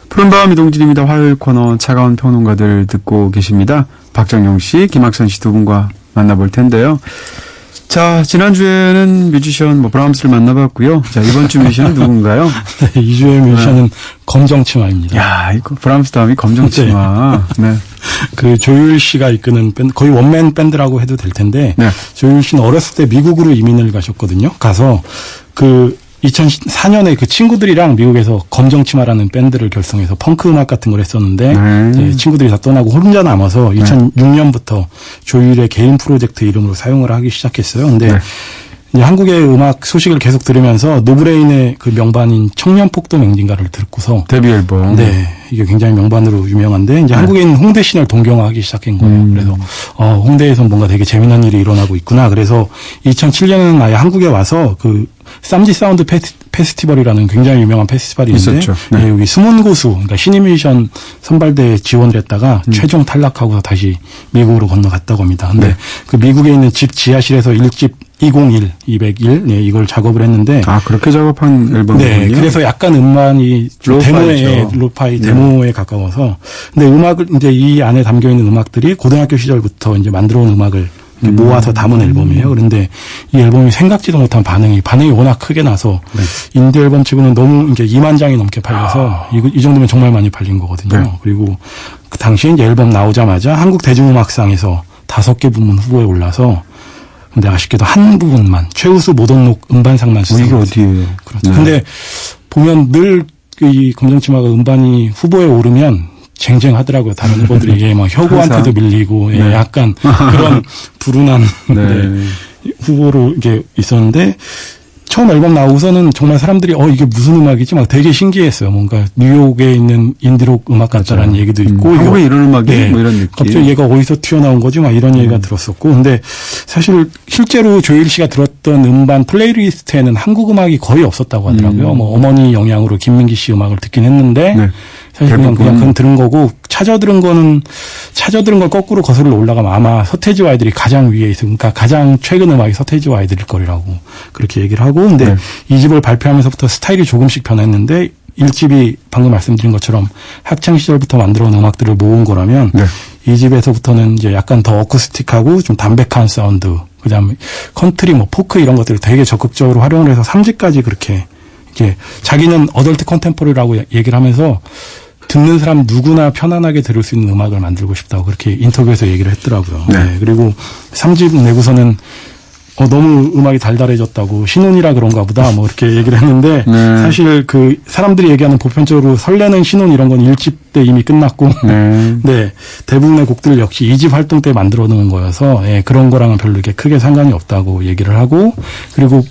푸른밤 이동진입니다. 화요일 코너 차가운 평론가들 듣고 계십니다. 박정용 씨, 김학선 씨 두 분과 만나볼 텐데요. 자, 지난주에는 뮤지션 브라함스를 만나봤고요. 자, 이번 주 뮤지션은 누군가요? 네, 2주의 뮤지션은 검정치마입니다. 야, 이거 브라함스 다음이 검정치마. 네. 그 조율 씨가 이끄는 밴드, 거의 원맨 밴드라고 해도 될 텐데, 네. 조율 씨는 어렸을 때 미국으로 이민을 가셨거든요. 가서 2004년에 그 친구들이랑 미국에서 검정치마라는 밴드를 결성해서 펑크 음악 같은 걸 했었는데 이제 친구들이 다 떠나고 혼자 남아서 2006년부터 조율의 개인 프로젝트 이름으로 사용을 하기 시작했어요. 근데 이제 한국의 음악 소식을 계속 들으면서 노브레인의 그 명반인 청년폭도 맹진가를 듣고서 데뷔 앨범. 네, 이게 굉장히 명반으로 유명한데 이제 한국인 홍대 씬을 동경하기 시작한 거예요. 그래서 홍대에서 뭔가 되게 재미난 일이 일어나고 있구나. 그래서 2007년에는 아예 한국에 와서 그 쌈지 사운드 페스티벌이라는 굉장히 유명한 페스티벌이 있는데 있었죠. 네. 여기 숨은 고수, 그러니까 신인 뮤지션 선발대에 지원을 했다가 최종 탈락하고서 다시 미국으로 건너갔다고 합니다. 근데 그 미국에 있는 집 지하실에서 1집 201, 201, 네, 이걸 작업을 했는데. 아, 그렇게 작업한 앨범이군요. 네, 그래서 약간 음반이 로파이 데모에 가까워서. 근데 음악을, 이제 이 안에 담겨 있는 음악들이 고등학교 시절부터 이제 만들어 온 음악을 모아서 담은 앨범이에요. 그런데 이 앨범이 생각지도 못한 반응이 워낙 크게 나서 인디 앨범 치고는 너무 이제 2만 장이 넘게 팔려서 이 정도면 정말 많이 팔린 거거든요. 네. 그리고 그 당시에 이제 앨범 나오자마자 한국 대중음악상에서 5개 부문 후보에 올라서 근데 아쉽게도 한 부분만 최우수 모던록 음반상만 수상했어요. 이게 어디예요? 그렇죠. 근데 보면 늘 이 검정치마가 음반이 후보에 오르면 쟁쟁하더라고요. 다른 후보들이 이게 막 혁오한테도 밀리고 예, 약간 그런 불운한 후보로 이게 있었는데 처음 앨범 나오고서는 정말 사람들이 이게 무슨 음악이지 막 되게 신기했어요. 뭔가 뉴욕에 있는 인디록 음악 같다라는 얘기도 있고 한국에 이런 음악이 뭐 이런 느낌. 갑자기 얘가 어디서 튀어나온 거지 막 이런 얘기가 들었었고 근데 사실 실제로 조일 씨가 들었던 음반 플레이리스트에는 한국 음악이 거의 없었다고 하더라고요. 뭐 어머니 영향으로 김민기 씨 음악을 듣긴 했는데 사실 그냥 들은 거고 찾아 들은 걸 거꾸로 거슬러 올라가면 아마 서태지와 아이들이 가장 위에 있어. 그러니까 가장 최근 음악이 서태지와 아이들일 거리라고 그렇게 얘기를 하고 근데 이 집을 발표하면서부터 스타일이 조금씩 변했는데 1집이 방금 말씀드린 것처럼 학창 시절부터 만들어 온 음악들을 모은 거라면 이 집에서부터는 이제 약간 더 어쿠스틱하고 좀 담백한 사운드 그다음에 컨트리 포크 이런 것들을 되게 적극적으로 활용을 해서 3집까지 그렇게 이게 자기는 어덜트 컨템포리라고 얘기를 하면서 듣는 사람 누구나 편안하게 들을 수 있는 음악을 만들고 싶다고 그렇게 인터뷰에서 얘기를 했더라고요. 네. 그리고 3집 내고서는 너무 음악이 달달해졌다고 신혼이라 그런가 보다 뭐 이렇게 얘기를 했는데 사실 그 사람들이 얘기하는 보편적으로 설레는 신혼 이런 건 1집 때 이미 끝났고 네 대부분의 곡들 역시 2집 활동 때 만들어 놓은 거여서 그런 거랑은 별로 이렇게 크게 상관이 없다고 얘기를 하고 그리고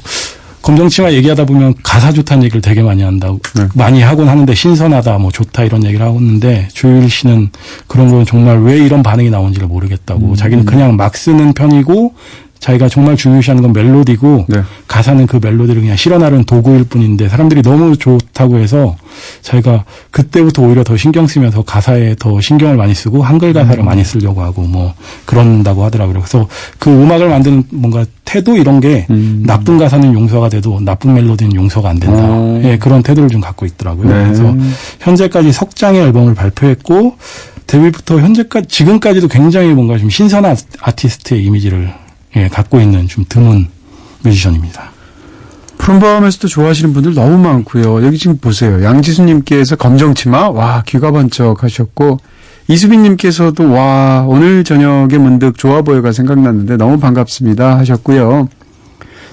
검정치마 얘기하다 보면 가사 좋다는 얘기를 되게 많이 한다고 많이 하곤 하는데 신선하다 뭐 좋다 이런 얘기를 하고 있는데 조율 씨는 그런 건 정말 왜 이런 반응이 나온지를 모르겠다고 자기는 그냥 막 쓰는 편이고 자기가 정말 중요시하는 건 멜로디고 가사는 그 멜로디를 그냥 실어 나르는 도구일 뿐인데 사람들이 너무 좋다고 해서 자기가 그때부터 오히려 더 신경 쓰면서 가사에 더 신경을 많이 쓰고 한글 가사를 많이 쓰려고 하고 뭐 그런다고 하더라고요. 그래서 그 음악을 만드는 뭔가 태도 이런 게 나쁜 가사는 용서가 돼도 나쁜 멜로디는 용서가 안 된다. 그런 태도를 좀 갖고 있더라고요. 그래서 현재까지 석 장의 앨범을 발표했고 데뷔부터 지금까지도 굉장히 뭔가 좀 신선한 아티스트의 이미지를 갖고 있는 좀 드문 뮤지션입니다. 푸른밤에서도 좋아하시는 분들 너무 많고요. 여기 지금 보세요. 양지수님께서 검정치마 와 귀가 번쩍 하셨고 이수빈님께서도 와 오늘 저녁에 문득 좋아 보여가 생각났는데 너무 반갑습니다 하셨고요.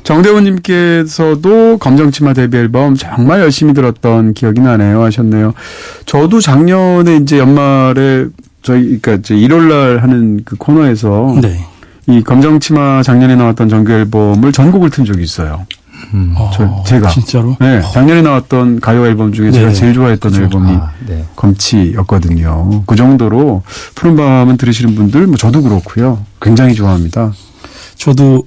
정대훈님께서도 검정치마 데뷔 앨범 정말 열심히 들었던 기억이 나네요 하셨네요. 저도 작년에 이제 연말에 그러니까 이제 1월날 하는 그 코너에서 이 검정치마 작년에 나왔던 정규 앨범을 전곡을 튼 적이 있어요. 제가 진짜로? 네, 작년에 나왔던 가요 앨범 중에 제가 제일 좋아했던 앨범이 검치였거든요. 그 정도로 푸른밤은 들으시는 분들, 저도 그렇고요. 굉장히 좋아합니다. 저도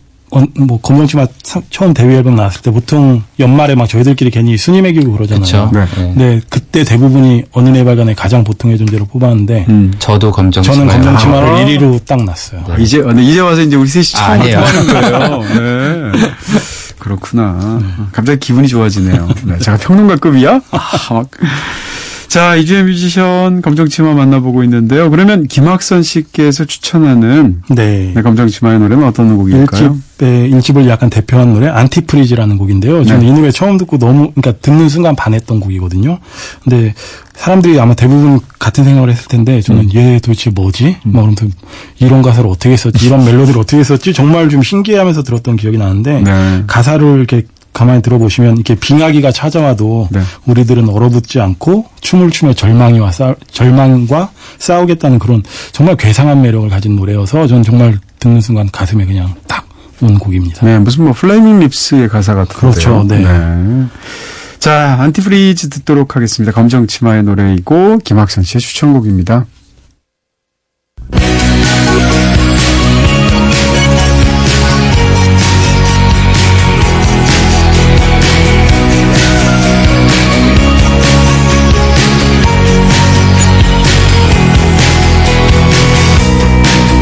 검정치마 처음 데뷔 앨범 나왔을 때 보통 연말에 막 저희들끼리 괜히 순위 매기고 그러잖아요. 근데 그때 대부분이 어느 날 발간에 가장 보통의 존재로 뽑았는데 저도 저는 검정치마를 1위로 딱 났어요. 이제 와서 이제 우리 셋이 처음 통하는 거예요. 네. 그렇구나. 갑자기 기분이 좋아지네요. 제가 평론가급이야? 자, 이주의 뮤지션 검정치마 만나보고 있는데요. 그러면 김학선 씨께서 추천하는 네. 검정치마의 노래는 어떤 곡일까요? 일집을 약간 대표한 노래 안티프리즈라는 곡인데요. 저는 이 노래 처음 듣고 그러니까 듣는 순간 반했던 곡이거든요. 근데 사람들이 아마 대부분 같은 생각을 했을 텐데 저는 얘 도대체 뭐지? 막 그러면서 이런 가사를 어떻게 썼지? 이런 멜로디를 어떻게 썼지? 정말 좀 신기해하면서 들었던 기억이 나는데 네. 가사를 이렇게 가만히 들어보시면 이렇게 빙하기가 찾아와도 네. 우리들은 얼어붙지 않고 춤을 추며 절망과 싸우겠다는 그런 정말 괴상한 매력을 가진 노래여서 저는 정말 듣는 순간 가슴에 그냥 딱 온 곡입니다. 네, 무슨 뭐 플레이밍 립스의 가사 같은데요. 그렇죠. 네. 네. 자, 안티프리즈 듣도록 하겠습니다. 검정치마의 노래이고 김학선 씨의 추천곡입니다.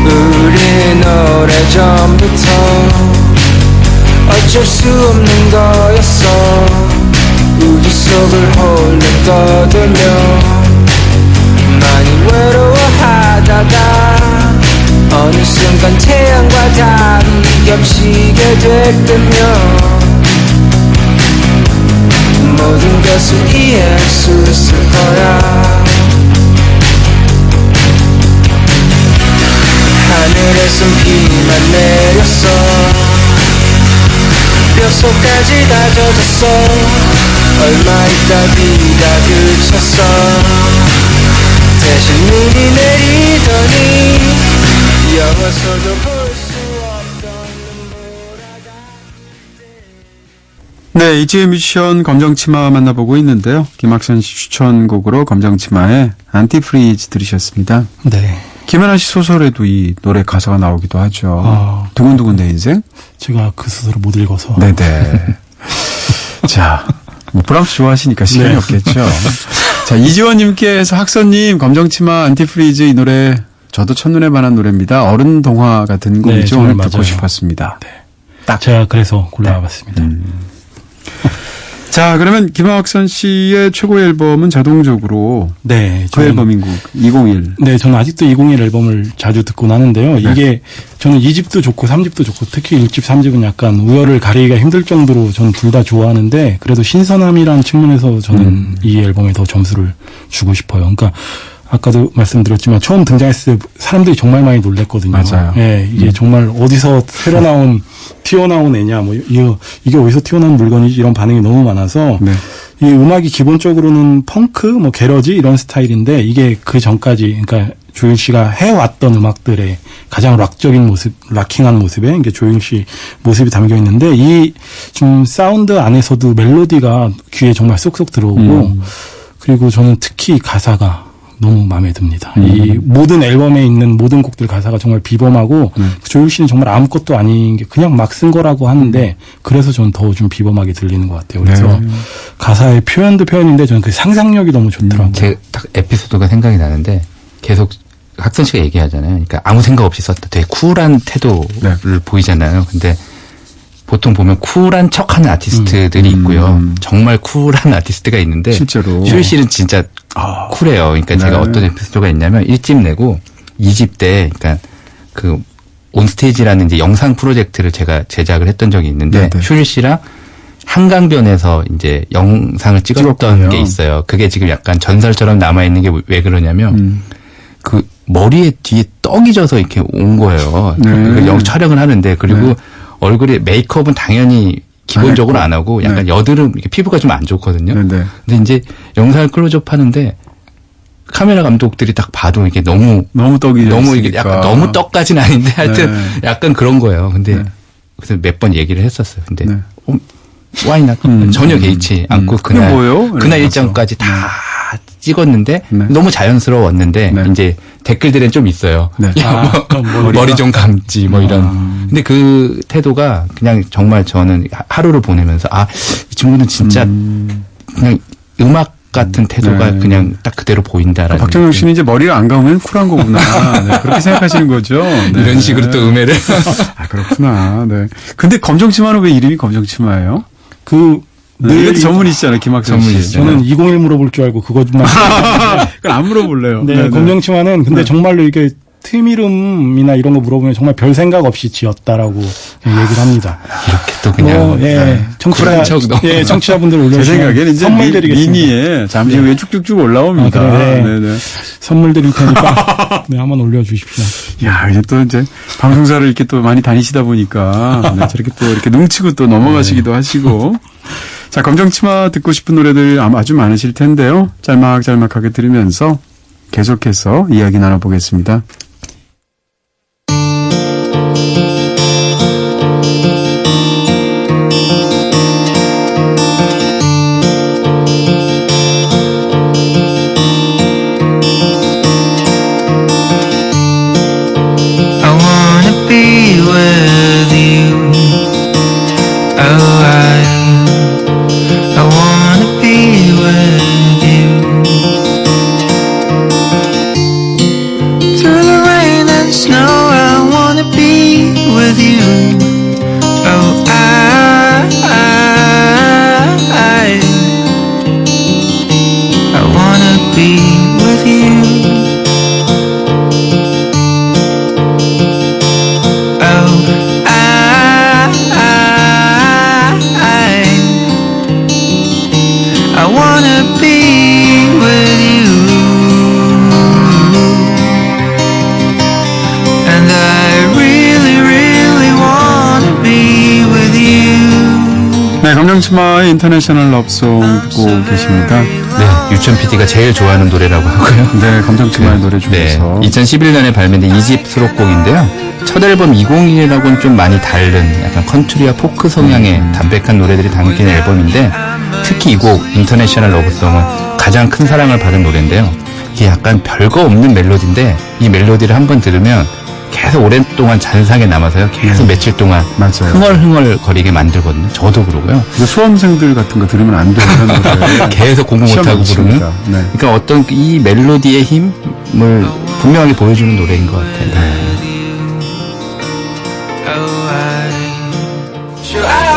우린 오래전부터 어쩔 수 없는 거였어. 우주 속을 홀로 떠돌며 많이 외로워하다가 어느 순간 태양과 달이 겹치게 될 때면 모든 것을 이해할 수 있을 거야. 하늘에선 비만 내렸어. 뼛속까지 다 젖었어. 얼마 있다 비가 그쳤어. 대신 눈이 내리더니 영화서도 볼 수 없던 눈보라가. 네, 이지의 뮤지션 검정치마 만나보고 있는데요. 김학선 씨 추천곡으로 검정치마의 안티프리즈 들으셨습니다. 네. 김연아 씨 소설에도 이 노래 가사가 나오기도 하죠. 두근두근 내 인생? 제가 그 소설을 못 읽어서. 네네. 자, 뭐 브람스 좋아하시니까 시간이 네. 없겠죠. 자, 이지원님께서 학선님 검정치마 안티프리즈 이 노래 저도 첫눈에 반한 노래입니다. 어른 동화 같은 곡이죠. 정말 오늘 듣고 맞아요. 싶었습니다. 네. 딱 제가 그래서 골라봤습니다. 자, 그러면 김학선 씨의 최고의 앨범은 자동적으로 네. 그 앨범인 곡 201. 네, 저는 아직도 201 앨범을 자주 듣곤 하는데요. 네. 이게 저는 2집도 좋고 3집도 좋고 특히 1집, 3집은 약간 우열을 가리기가 힘들 정도로 저는 둘 다 좋아하는데 그래도 신선함이라는 측면에서 저는 이 앨범에 더 점수를 주고 싶어요. 그러니까 아까도 말씀드렸지만 처음 등장했을 때 사람들이 정말 많이 놀랬거든요. 맞아요. 예, 이게 정말 어디서 튀어나온 애냐, 뭐, 이게 어디서 튀어나온 물건이지, 이런 반응이 너무 많아서, 네. 이 음악이 기본적으로는 펑크, 뭐, 게러지, 이런 스타일인데, 이게 그 전까지, 그러니까 조율 씨가 해왔던 음악들의 가장 락적인 모습, 락킹한 모습에, 이게 조율 씨 모습이 담겨 있는데, 이 좀 사운드 안에서도 멜로디가 귀에 정말 쏙쏙 들어오고, 그리고 저는 특히 가사가 너무 마음에 듭니다. 이 모든 앨범에 있는 모든 곡들 가사가 정말 비범하고 조율 씨는 정말 아무것도 아닌 게 그냥 막 쓴 거라고 하는데 그래서 저는 더 좀 비범하게 들리는 것 같아요. 그래서 가사의 표현도 표현인데 저는 그 상상력이 너무 좋더라고요. 제 딱 에피소드가 생각이 나는데 계속 학선 씨가 얘기하잖아요. 그러니까 아무 생각 없이 썼다. 되게 쿨한 태도를 보이잖아요. 근데 보통 보면 쿨한 척하는 아티스트들이 있고요. 정말 쿨한 아티스트가 있는데 실제로. 조율 씨는 진짜 쿨해요. 그러니까 네. 제가 어떤 에피소드가 있냐면 1집 내고 2집 때 그러니까 그 온스테이지라는 이제 영상 프로젝트를 제가 제작을 했던 적이 있는데 네네. 조율 씨랑 한강변에서 이제 영상을 찍었던 찍었군요. 게 있어요. 그게 지금 약간 전설처럼 남아있는 게 왜 그러냐면 그 머리에 뒤에 떡이 져서 이렇게 온 거예요. 네. 그 촬영을 하는데 그리고 네. 얼굴에 메이크업은 당연히 기본적으로 안 하고 약간 네. 여드름 이렇게 피부가 좀 안 좋거든요. 네네. 근데 이제 영상을 클로즈업 하는데 카메라 감독들이 딱 봐도 이게 너무 떡이 이게 약간 너무 떡까지는 아닌데 하여튼 네. 약간 그런 거예요. 근데 네. 그래서 몇 번 얘기를 했었어요. 근데 네. 와이나 전혀 개의치 않고 그게 뭐예요? 그날 이러면서. 일정까지 다 찍었는데 네. 너무 자연스러웠는데 네. 이제 댓글들은 좀 있어요. 네. 야, 뭐 머리 좀 감지 뭐 이런. 근데 그 태도가 그냥 정말 저는 하루를 보내면서 이 친구는 진짜 그냥 음악 같은 태도가 네. 그냥 딱 그대로 보인다라는. 박정영 씨는 이제 머리를 안 감으면 쿨한 거구나. 네, 그렇게 생각하시는 거죠. 네. 이런 식으로 또 음해를. 그렇구나. 네. 근데 검정치마는 왜 이름이 검정치마예요? 이것도 전문이시잖아요, 김학선 씨. 전문이시죠. 저는 201 물어볼 줄 알고 그것만. 그건 안 물어볼래요. 네, 검정치마는 근데 정말로 이게 팀 이름이나 이런 거 물어보면 정말 별 생각 없이 지었다라고 얘기를 합니다. 이렇게 또 그냥. 청취자분들 제 올려주시면 생각에는 이제 선물 드리겠습니다. 미니에 잠시 후에 쭉쭉쭉 올라옵니다. 네. 선물 드릴 테니까 네, 한번 올려주십시오. 야, 이제 또 이제 방송사를 이렇게 또 많이 다니시다 보니까 저렇게 또 이렇게 눈치고 또 넘어가시기도 하시고. 자, 검정치마 듣고 싶은 노래들 아주 많으실 텐데요. 짤막짤막하게 들으면서 계속해서 이야기 나눠보겠습니다. 네, 검정치마의 인터내셔널 러브송 듣고 계십니다. 네, 유천 PD가 제일 좋아하는 노래라고 하고요. 네, 검정치마의 노래 중에서. 네, 2011년에 발매된 2집 수록곡인데요. 첫 앨범 2021하고는 좀 많이 다른 약간 컨트리와 포크 성향의 담백한 노래들이 담긴 앨범인데 특히 이 곡 인터내셔널 러브송은 가장 큰 사랑을 받은 노래인데요. 이게 약간 별거 없는 멜로디인데 이 멜로디를 한번 들으면 계속 오랫동안 잔상에 남아서요. 계속 며칠 동안 맞아요. 흥얼흥얼 거리게 만들거든요. 저도 그러고요. 수험생들 같은 거 들으면 안 되는 노래. 계속 공부 못하고 부르는. 네. 그러니까 어떤 이 멜로디의 힘을 분명하게 보여주는 노래인 것 같아요. 네.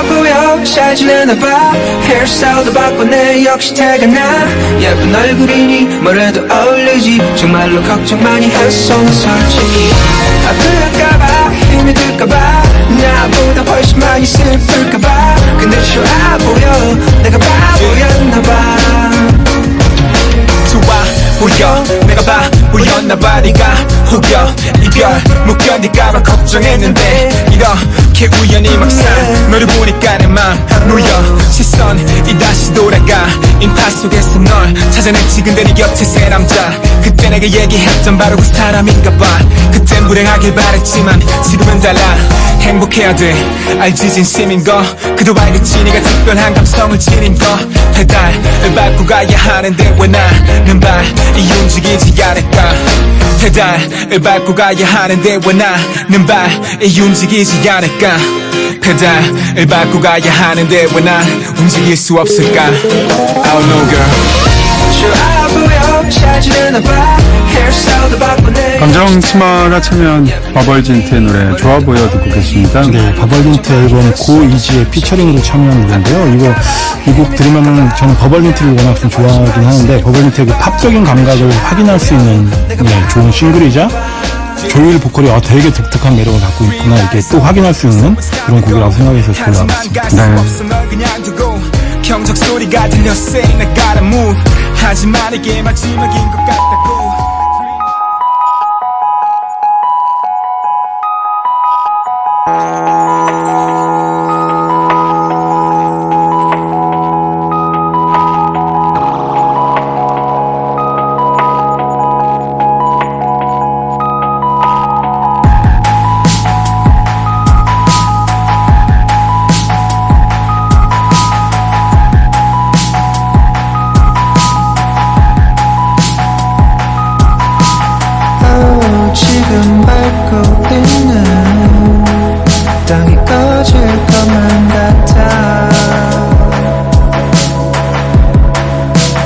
보여 잘 지내나봐 헤어스타일도 바꿨네 역시 태가 나 예쁜 얼굴이니 뭐래도 어울리지 정말로 걱정 많이 했어 난 솔직히 아플까봐 힘이 들까봐 나보다 훨씬 많이 슬플까봐 근데 좋아 보여 내가 바보였나봐 좋아 보여 내가 바보였나봐 네가 혹여 이별 못 견딜까봐 걱정했는데 이렇게 우연히 막상 너를 보니까 내 맘 놓여 시선이 다시 돌아가 인파 속에서 널 찾아냈지 근데 네 곁에 새 남자 그때 내가 얘기했던 바로 그 사람인가봐 그땐 불행하길 바랬지만 지금은 달라 행복해야 돼 알지 진심인 거 그도 알겠지 네가 특별한 감성을 지닌 거 페달을 밟고 가야 하는데 왜 나는 발이 움직이지 않을까 페달을 밟고 가야 하는데 왜 나는 발이 움직이지 않을까 페달을 밟고 가야 하는데 왜 난 움직일 수 없을까 I don't know girl 좋아 보여 잘 지내나봐 헤어스타일도 바꾸네 검정치마가 참여한 버벌진트의 노래 좋아 보여 듣고 계십니다. 네, 버벌린트 앨범 고 이지의 피처링으로 참여한 노래인데요. 이 곡 들으면은 저는 버벌린트를 워낙 좀 좋아하긴 하는데 버벌린트의 그 팝적인 감각을 확인할 수 있는 좋은 싱글이자 조율 보컬이 되게 독특한 매력을 갖고 있구나 이게 또 확인할 수 있는 그런 곡이라고 생각해서 골라봤습니다. 네. 경적 소리가 들려 say I gotta move 하지만 이게 마지막인 것 같다고 지금 밟고 있는 땅이 꺼질 것만 같아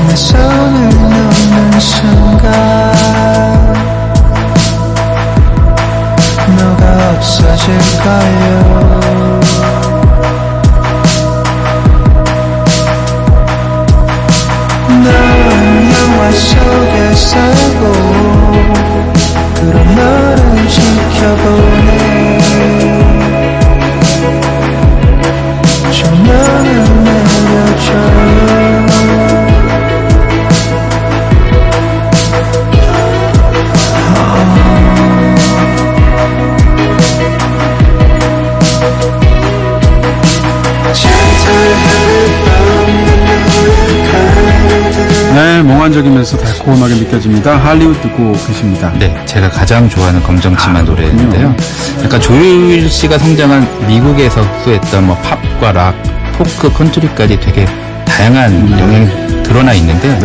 내 손을 놓는 순간 너가 없어질걸요 넌 영화 속에 살고 그런 너를 지켜보네 조명을 내려줘요 네, 몽환적이면서 달콤하게 느껴집니다. 할리우드 듣고 계십니다. 네, 제가 가장 좋아하는 검정치마 노래인데요. 약간 조율 씨가 성장한 미국에서 흡수했던 뭐 팝과 락, 포크, 컨트리까지 되게 다양한 영향이 드러나 있는데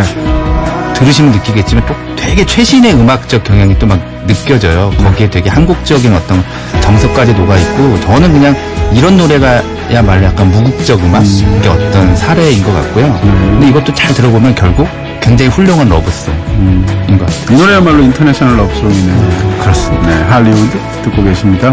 들으시면 느끼겠지만 또 되게 최신의 음악적 경향이 또 막 느껴져요. 거기에 되게 한국적인 어떤 정서까지 녹아 있고 저는 그냥 이런 노래가야말로 약간 무국적 음악의 어떤 사례인 것 같고요. 근데 이것도 잘 들어보면 결국 굉장히 훌륭한 러브송인 것 같아요. 이 노래야말로 인터내셔널 러브송이네요. 그렇습니다. 네, 할리우드 듣고 계십니다.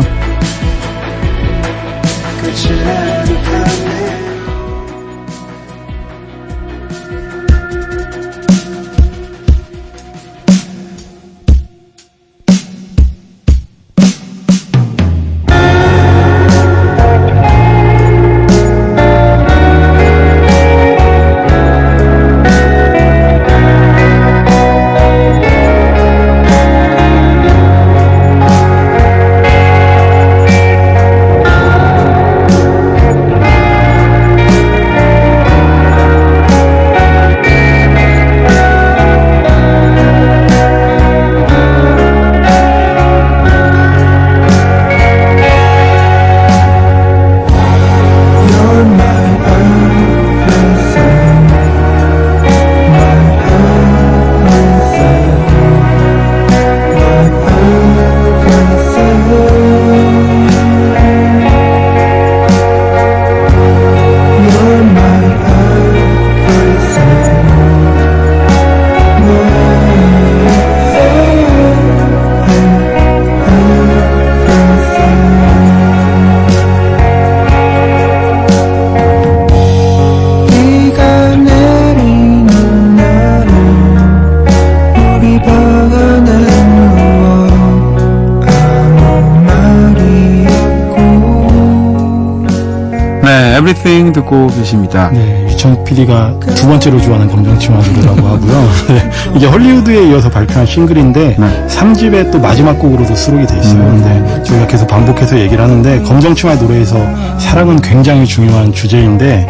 Everything 듣고 계십니다. 네, 유천 PD가 두 번째로 좋아하는 검정치마 노래라고 하고요. 네, 이게 헐리우드에 이어서 발표한 싱글인데 3집의 또 마지막 곡으로도 수록이 돼 있어요. 근데 저희가 계속 반복해서 얘기를 하는데 검정치마 노래에서 사랑은 굉장히 중요한 주제인데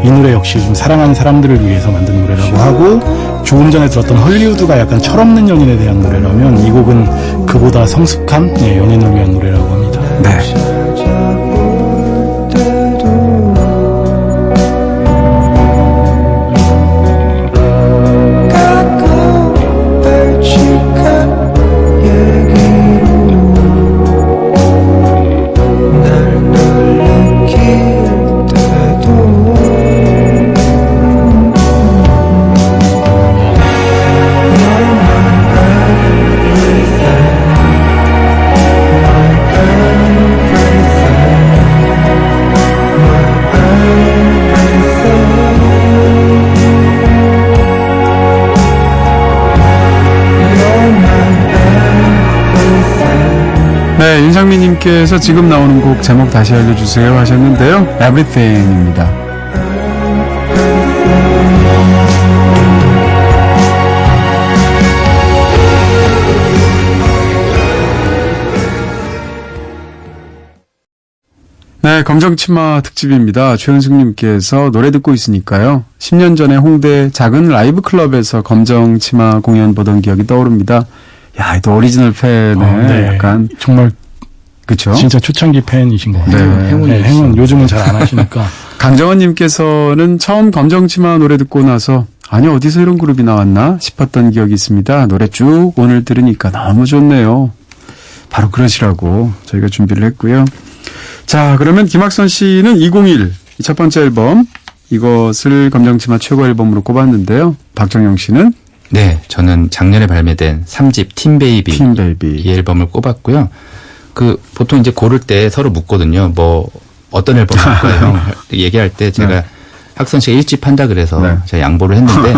이 노래 역시 좀 사랑하는 사람들을 위해서 만든 노래라고 하고 조금 전에 들었던 헐리우드가 약간 철없는 연인에 대한 노래라면 이 곡은 그보다 성숙한 연인을 위한 노래라고 합니다. 네. 네, 윤상민님께서 지금 나오는 곡 제목 다시 알려주세요 하셨는데요. Everything입니다. 네, 검정치마 특집입니다. 최은숙님께서 노래 듣고 있으니까요. 10년 전에 홍대 작은 라이브 클럽에서 검정치마 공연 보던 기억이 떠오릅니다. 야, 또 오리지널 팬에 네. 약간 정말 그쵸? 진짜 초창기 팬이신 것 같아요. 네. 행운 요즘은 잘 안 하시니까. 강정원님께서는 처음 검정치마 노래 듣고 나서 아니 어디서 이런 그룹이 나왔나 싶었던 기억이 있습니다. 노래 쭉 오늘 들으니까 너무 좋네요. 바로 그러시라고 저희가 준비를 했고요. 자, 그러면 김학선 씨는 2021 첫 번째 앨범 이것을 검정치마 최고 앨범으로 꼽았는데요. 박정영 씨는 네, 저는 작년에 발매된 3집 팀베이비 팀베이비 이 앨범을 꼽았고요. 보통 이제 고를 때 서로 묻거든요. 뭐 어떤 앨범 할 거예요? 얘기할 때 제가 학선 씨가 1집 한다 그래서 네. 제가 양보를 했는데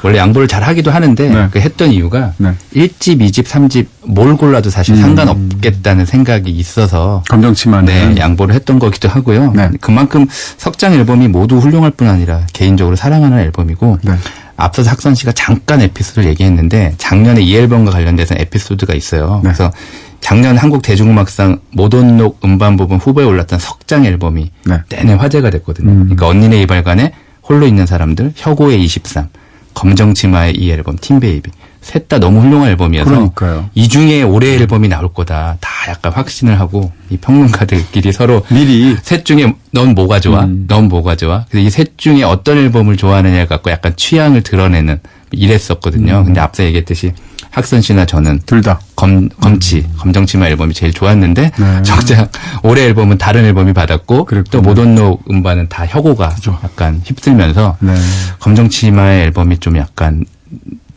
원래 양보를 잘 하기도 하는데 네. 그 했던 이유가 네. 1집, 2집, 3집 뭘 골라도 사실 상관없겠다는 생각이 있어서 검정치마는 네, 양보를 했던 거기도 하고요. 네. 그만큼 석장 앨범이 모두 훌륭할 뿐 아니라 개인적으로 사랑하는 앨범이고 네. 앞서서 학선 씨가 잠깐 에피소드를 얘기했는데 작년에 이 앨범과 관련돼서 에피소드가 있어요. 네. 그래서 작년 한국 대중음악상 모던록 음반 부분 후보에 올랐던 석장 앨범이 네. 내내 화제가 됐거든요. 그러니까 언니네 이발관에 홀로 있는 사람들, 혁오의 23, 검정치마의 이 앨범, 팀베이비. 셋 다 너무 훌륭한 앨범이어서 그러니까요. 이 중에 올해 앨범이 나올 거다. 다 약간 확신을 하고 이 평론가들끼리 서로 미리 셋 중에 넌 뭐가 좋아? 넌 뭐가 좋아? 그래서 이 셋 중에 어떤 앨범을 좋아하느냐 갖고 약간 취향을 드러내는 이랬었거든요. 근데 앞서 얘기했듯이 학선 씨나 저는 둘 다. 검정치마 앨범이 제일 좋았는데 네. 정작 올해 앨범은 다른 앨범이 받았고 그랬군요. 또 모던록 음반은 다 혁오가 약간 휩쓸면서 네. 검정치마의 앨범이 좀 약간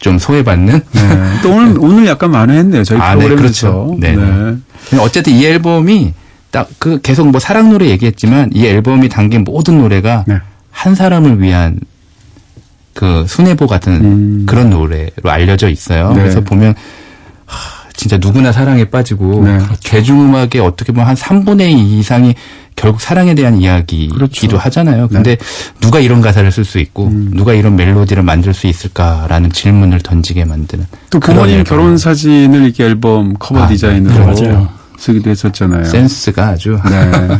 좀 소외받는 네. 또 오늘 약간 만회했네요. 저희 네, 프로그램에서. 그렇죠. 네. 네. 어쨌든 이 앨범이 딱 그 계속 뭐 사랑 노래 얘기했지만 이 앨범이 담긴 모든 노래가 네. 한 사람을 위한 그 순애보 같은 그런 노래로 알려져 있어요. 네. 그래서 보면 진짜 누구나 사랑에 빠지고 네. 대중음악의 어떻게 보면 한 3분의 2 이상이 결국 사랑에 대한 이야기이기도 그렇죠. 하잖아요. 근데 누가 이런 가사를 쓸 쓸 수 있고 누가 이런 멜로디를 만들 수 있을까라는 질문을 던지게 만드는 또 그런 부모님 앨범. 결혼 사진을 이렇게 앨범 커버 디자인으로 네, 맞아요. 쓰기도 했었잖아요. 센스가 아주 네.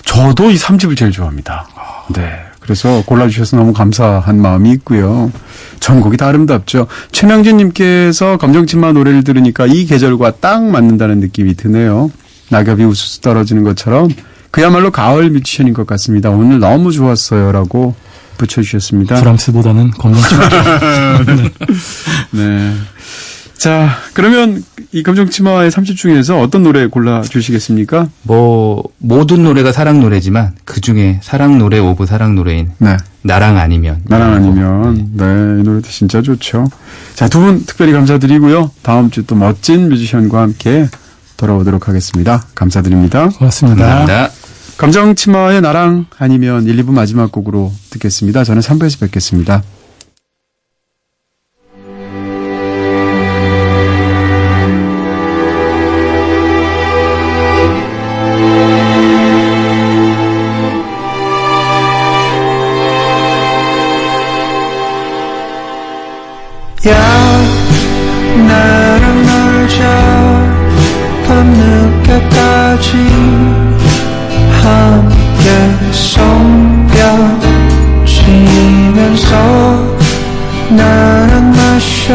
저도 이 3집을 제일 좋아합니다. 네. 그래서 골라주셔서 너무 감사한 마음이 있고요. 전곡이 다 아름답죠. 최명진님께서 검정치마 노래를 들으니까 이 계절과 딱 맞는다는 느낌이 드네요. 낙엽이 우수수 떨어지는 것처럼 그야말로 가을 뮤지션인 것 같습니다. 오늘 너무 좋았어요. 라고 붙여주셨습니다. 브람스보다는 검정치마. 네. 자, 그러면 이 검정치마의 3집 중에서 어떤 노래 골라주시겠습니까? 뭐 모든 노래가 사랑 노래지만 그 중에 사랑 노래 오브 사랑 노래인 네. 나랑 아니면 나랑 아니면 네, 이 노래도 진짜 좋죠. 자, 두 분 특별히 감사드리고요. 다음 주 또 멋진 뮤지션과 함께 돌아오도록 하겠습니다. 감사드립니다. 고맙습니다. 감사합니다. 검정치마의 나랑 아니면 1, 2부 마지막 곡으로 듣겠습니다. 저는 3부에서 뵙겠습니다. 야 나랑 놀자 밤늦게까지 함께 손뼉치면서 나랑 마셔